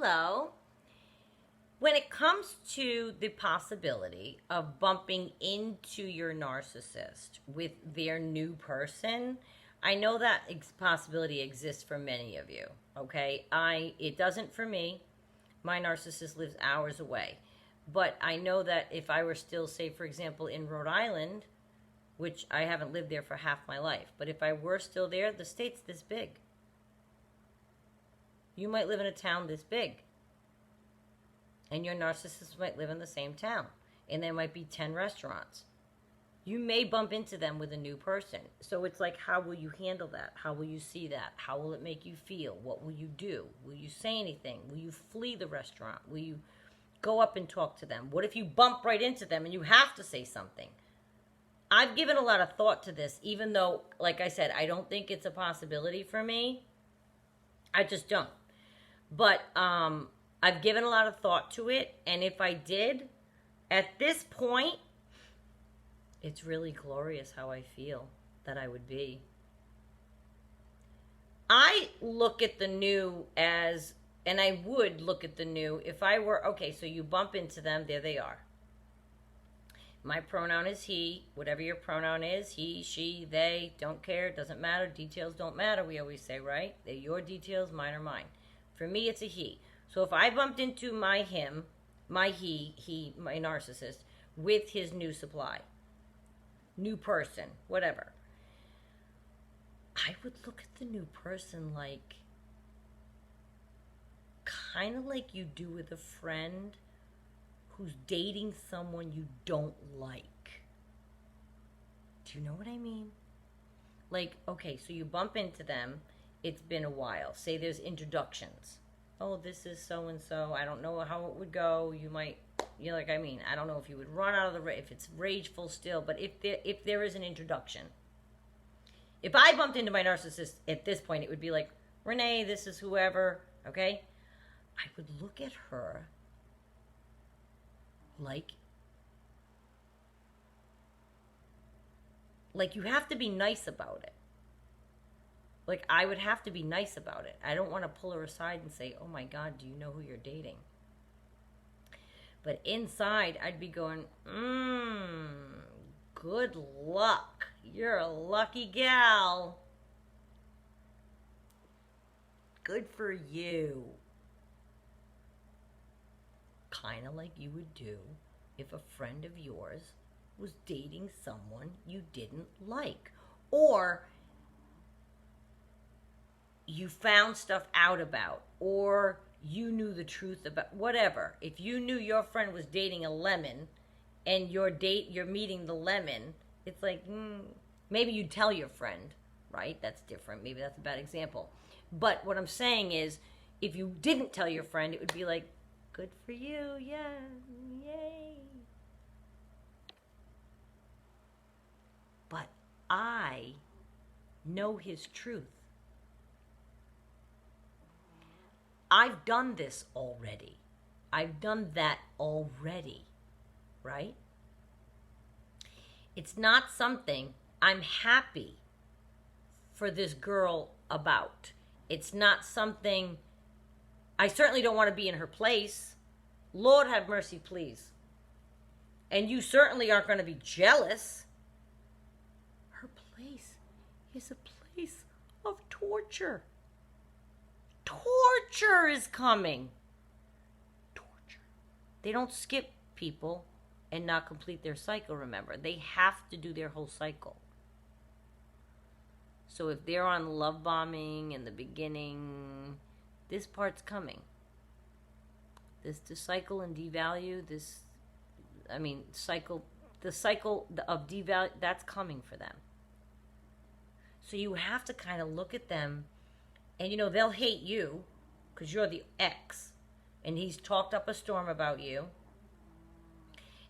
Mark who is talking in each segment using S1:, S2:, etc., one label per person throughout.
S1: hello. When it comes to the possibility of bumping into your narcissist with their new person, I know that possibility exists for many of you. Okay, it doesn't for me. My narcissist lives hours away, but I know that if I were still, say, for example, in Rhode Island, which I haven't lived there for half my life, but if I were still there, the state's this big. You might live in a town this big, and your narcissist might live in the same town, and there might be 10 restaurants. You may bump into them with a new person. So it's like, how will you handle that? How will you see that? How will it make you feel? What will you do? Will you say anything? Will you flee the restaurant? Will you go up and talk to them? What if you bump right into them and you have to say something? I've given a lot of thought to this, even though, like I said, I don't think it's a possibility for me. I just don't. But I've given a lot of thought to it, and if I did, at this point, it's really glorious how I feel that I would be. I look at the new as, and I would look at the new if I were, okay, so you bump into them, there they are. My pronoun is he, whatever your pronoun is, he, she, they, don't care, doesn't matter, details don't matter, we always say, right? They're your details, mine are mine. For me, it's a he. So if I bumped into my him, my he, my narcissist, with his new supply, new person, whatever, I would look at the new person like, kind of like you do with a friend who's dating someone you don't like. Do you know what I mean? Like, okay, so you bump into them, it's been a while. Say there's introductions. Oh, this is so-and-so. I don't know how it would go. You might, I don't know if you would run out of if it's rageful still, but if there is an introduction. If I bumped into my narcissist at this point, it would be like, Renee, this is whoever, okay? I would look at her like you have to be nice about it. Like, I would have to be nice about it. I don't want to pull her aside and say, oh my God, do you know who you're dating? But inside, I'd be going, good luck. You're a lucky gal. Good for you. Kind of like you would do if a friend of yours was dating someone you didn't like. Or you found stuff out about, or you knew the truth about, whatever. If you knew your friend was dating a lemon and you're meeting the lemon, it's like, maybe you'd tell your friend, right? That's different. Maybe that's a bad example. But what I'm saying is, if you didn't tell your friend, it would be like, good for you, yeah, yay. But I know his truth. I've done this already. I've done that already, right? It's not something I'm happy for this girl about. It's not something, I certainly don't want to be in her place. Lord have mercy, please. And you certainly aren't going to be jealous. Her place is a place of torture. Torture is coming. Torture. They don't skip people and not complete their cycle, remember. They have to do their whole cycle. So if they're on love bombing in the beginning, this part's coming. The cycle and devalue, the cycle of devalue, that's coming for them. So you have to kind of look at them. And, they'll hate you because you're the ex. And he's talked up a storm about you.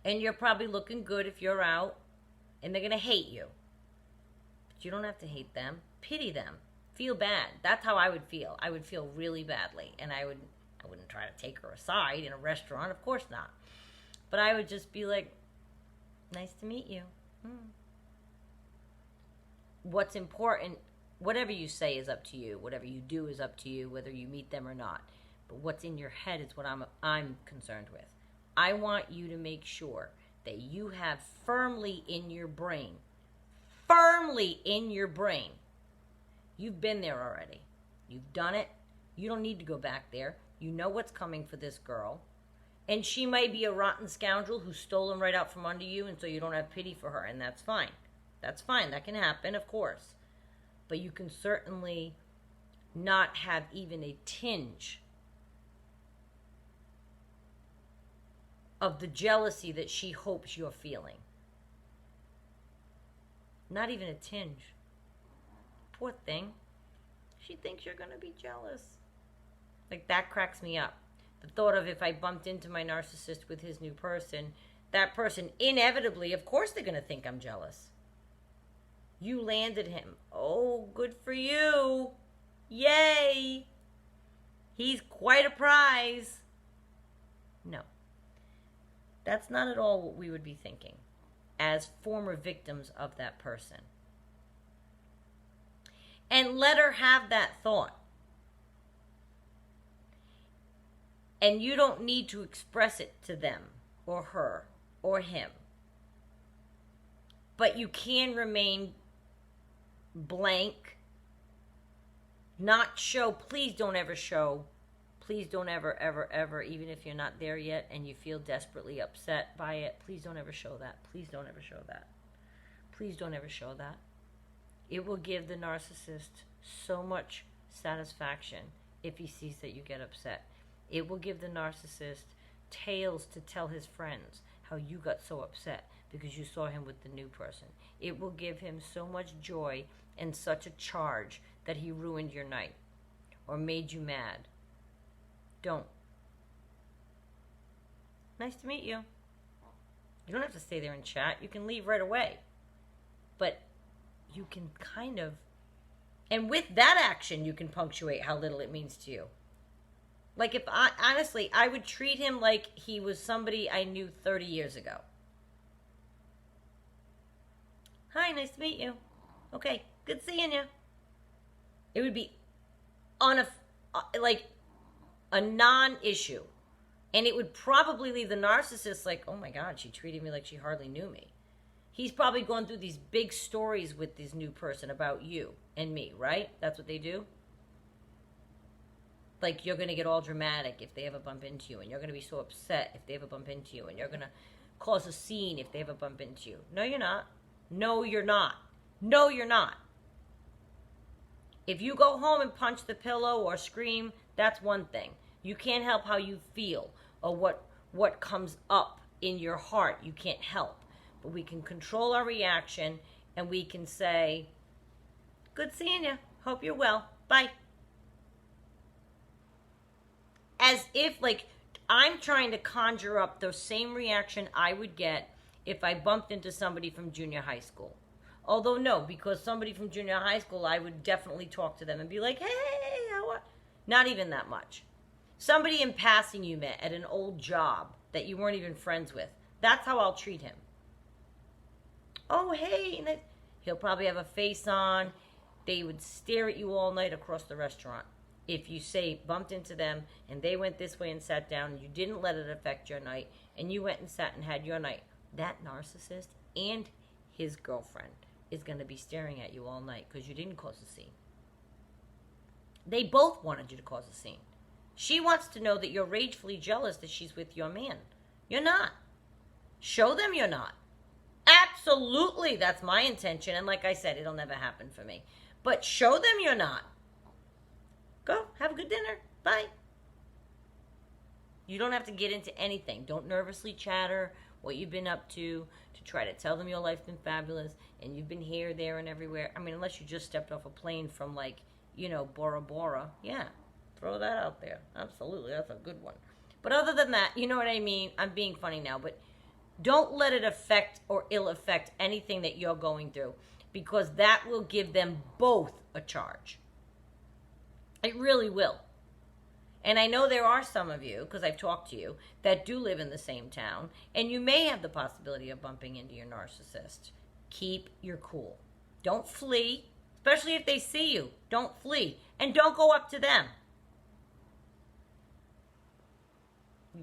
S1: And you're probably looking good if you're out. And they're going to hate you. But you don't have to hate them. Pity them. Feel bad. That's how I would feel. I would feel really badly. And I wouldn't try to take her aside in a restaurant. Of course not. But I would just be like, nice to meet you. What's important, whatever you say is up to you. Whatever you do is up to you, whether you meet them or not. But what's in your head is what I'm concerned with. I want you to make sure that you have firmly in your brain, you've been there already. You've done it. You don't need to go back there. You know what's coming for this girl. And she might be a rotten scoundrel who's stolen right out from under you, and so you don't have pity for her, and that's fine. That's fine. That can happen, of course. But you can certainly not have even a tinge of the jealousy that she hopes you're feeling. Not even a tinge. Poor thing. She thinks you're going to be jealous. Like, that cracks me up. The thought of if I bumped into my narcissist with his new person, that person inevitably, of course they're going to think I'm jealous. You landed him. Oh, good for you. Yay. He's quite a prize. No. That's not at all what we would be thinking as former victims of that person. And let her have that thought. And you don't need to express it to them or her or him. But you can remain blank, not show. Please don't ever show. Please don't ever, ever, even if you're not there yet and you feel desperately upset by it, please don't ever show that. Please don't ever show that. Please don't ever show that. It will give the narcissist so much satisfaction if he sees that you get upset. It will give the narcissist tales to tell his friends how you got so upset because you saw him with the new person. It will give him so much joy and such a charge that he ruined your night or made you mad. Don't. Nice to meet you. You don't have to stay there and chat. You can leave right away. But you can kind of, and with that action, you can punctuate how little it means to you. Like, if I, honestly, I would treat him like he was somebody I knew 30 years ago. Hi, nice to meet you. Okay, good seeing you. It would be like a non-issue. And it would probably leave the narcissist like, oh my God, she treated me like she hardly knew me. He's probably going through these big stories with this new person about you and me, right? That's what they do? Like, you're going to get all dramatic if they ever bump into you, and you're going to be so upset if they ever bump into you, and you're going to cause a scene if they ever bump into you. No, you're not. No, you're not. No, you're not. If you go home and punch the pillow or scream, that's one thing. You can't help how you feel or what comes up in your heart. You can't help. But we can control our reaction, and we can say, good seeing you. Hope you're well. Bye. As if, like, I'm trying to conjure up the same reaction I would get if I bumped into somebody from junior high school. Although, no, because somebody from junior high school, I would definitely talk to them and be like, hey, how are... Not even that much. Somebody in passing you met at an old job that you weren't even friends with. That's how I'll treat him. Oh, hey. He'll probably have a face on. They would stare at you all night across the restaurant. If you say bumped into them and they went this way and sat down and you didn't let it affect your night and you went and sat and had your night, that narcissist and his girlfriend is going to be staring at you all night because you didn't cause a scene. They both wanted you to cause a scene. She wants to know that you're ragefully jealous that she's with your man. You're not. Show them you're not. Absolutely, that's my intention. And like I said, it'll never happen for me. But show them you're not. Go, have a good dinner. Bye. You don't have to get into anything. Don't nervously chatter what you've been up to try to tell them your life's been fabulous and you've been here, there, and everywhere. I mean, unless you just stepped off a plane from, like, you know, Bora Bora. Yeah, throw that out there. Absolutely, that's a good one. But other than that, you know what I mean? I'm being funny now, but don't let it affect or ill affect anything that you're going through, because that will give them both a charge. It really will. And I know there are some of you, because I've talked to you, that do live in the same town, and you may have the possibility of bumping into your narcissist. Keep your cool. Don't flee, especially if they see you. Don't flee. And don't go up to them.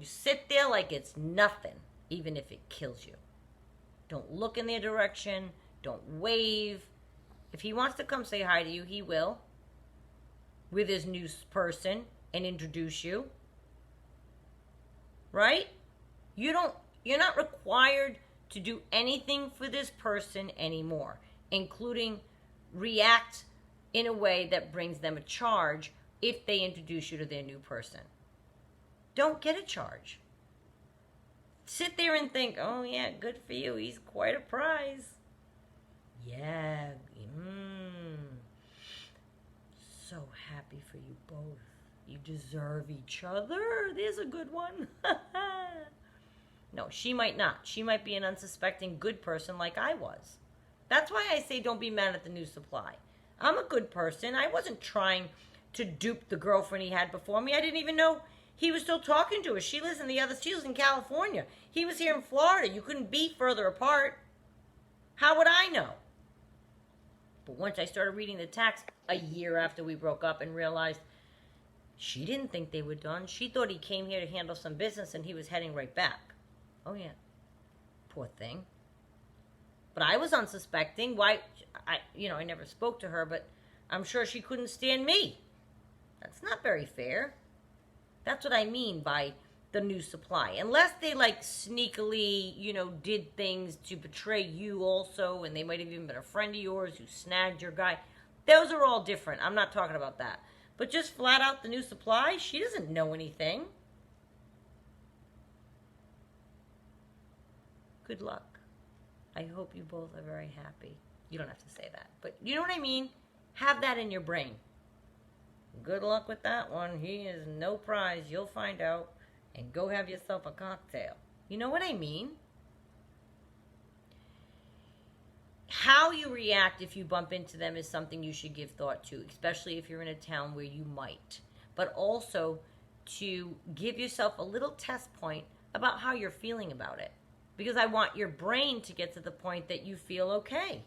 S1: You sit there like it's nothing, even if it kills you. Don't look in their direction. Don't wave. If he wants to come say hi to you, he will. With his new person and introduce you. Right? You're not required to do anything for this person anymore, including react in a way that brings them a charge if they introduce you to their new person. Don't get a charge. Sit there and think, oh yeah, good for you. He's quite a prize. Yeah. So happy for you both. You deserve each other. There's a good one. No, she might not. She might be an unsuspecting good person like I was. That's why I say don't be mad at the new supply. I'm a good person. I wasn't trying to dupe the girlfriend he had before me. I didn't even know he was still talking to her. She lives in California. He was here in Florida. You couldn't be further apart. How would I know? But once I started reading the text a year after we broke up and realized she didn't think they were done. She thought he came here to handle some business and he was heading right back. Oh, yeah. Poor thing. But I was unsuspecting. Why? I never spoke to her, but I'm sure she couldn't stand me. That's not very fair. That's what I mean by the new supply. Unless they sneakily, did things to betray you also, and they might have even been a friend of yours who snagged your guy. Those are all different. I'm not talking about that. But just flat out the new supply, she doesn't know anything. Good luck. I hope you both are very happy. You don't have to say that, but you know what I mean? Have that in your brain. Good luck with that one. He is no prize. You'll find out. And go have yourself a cocktail. You know what I mean? How you react if you bump into them is something you should give thought to, especially if you're in a town where you might. But also to give yourself a little test point about how you're feeling about it. Because I want your brain to get to the point that you feel okay.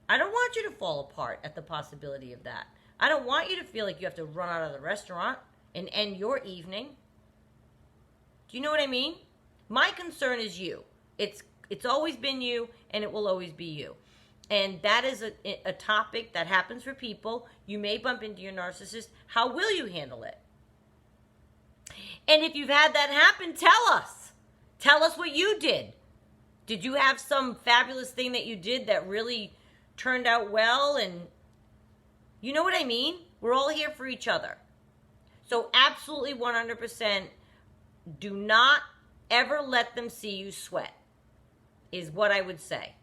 S1: I don't want you to fall apart at the possibility of that. I don't want you to feel like you have to run out of the restaurant and end your evening. Do you know what I mean? My concern is you. It's always been you, and it will always be you. And that is a topic that happens for people. You may bump into your narcissist. How will you handle it? And if you've had that happen, tell us. Tell us what you did. Did you have some fabulous thing that you did that really turned out well? And you know what I mean? We're all here for each other. So absolutely 100%, do not ever let them see you sweat, is what I would say.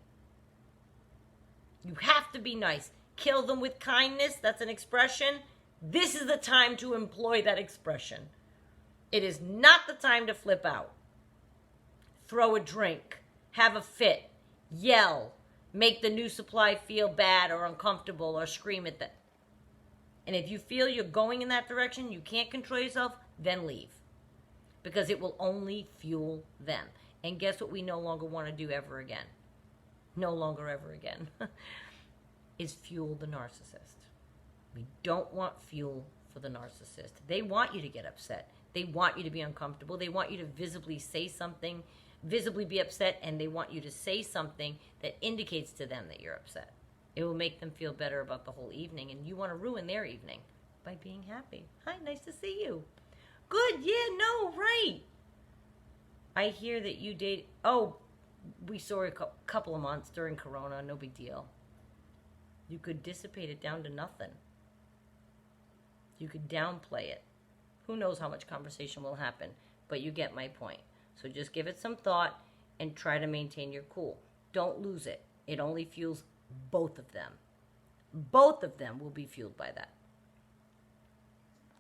S1: You have to be nice. Kill them with kindness. That's an expression. This is the time to employ that expression. It is not the time to flip out. Throw a drink. Have a fit. Yell. Make the new supply feel bad or uncomfortable or scream at them. And if you feel you're going in that direction, you can't control yourself, then leave. Because it will only fuel them. And guess what we no longer want to do ever again? No longer ever again. Is fuel the narcissist. We don't want fuel for the narcissist. They want you to get upset. They want you to be uncomfortable. They want you to visibly say something, visibly be upset, and they want you to say something that indicates to them that you're upset. It will make them feel better about the whole evening, and you want to ruin their evening by being happy. Hi, nice to see you. Good, yeah, no, right. I hear that you date. Oh, we saw a couple of months during Corona, no big deal. You could dissipate it down to nothing. You could downplay it. Who knows how much conversation will happen, but you get my point. So just give it some thought and try to maintain your cool. Don't lose it. It only fuels both of them. Both of them will be fueled by that.